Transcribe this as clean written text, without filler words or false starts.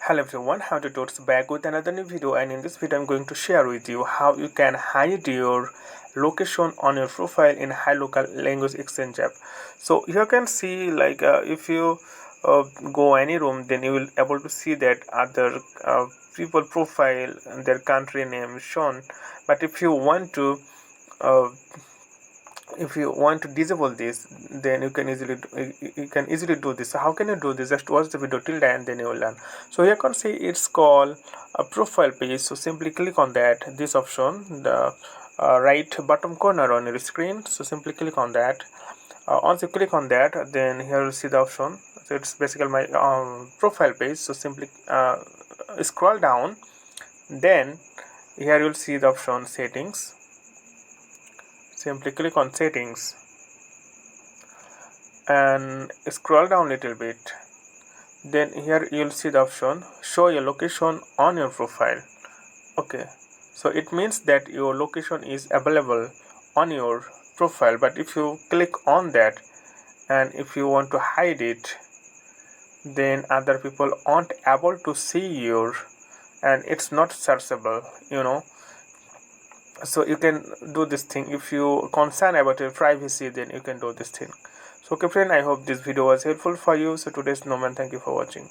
Hello everyone, how to towards back with another new video, and in this video I'm going to share with you how you can hide your location on your profile in Hilokal language exchange app. So you can see if you go any room, then you will able to see that other people profile and their country name shown. But uh, if you want to disable this, then you can easily do this. So how can you do this? Just watch the video till the end, then you will learn. So here you can see it's called a profile page. So simply click on that, this option, the right bottom corner on your screen. So simply click on that. Once you click on that, then here you'll see the option. So it's basically my profile page. So simply scroll down, then here you'll see the option settings. Simply click on settings and scroll down a little bit. Then here you'll see the option show your location on your profile. Okay, so it means that your location is available on your profile, but if you click on that and if you want to hide it, then other people aren't able to see your, and it's not searchable. So you can do this thing. If you concern about your privacy, then you can do this thing. So okay friend, I hope this video was helpful for you. So today's no man, thank you for watching.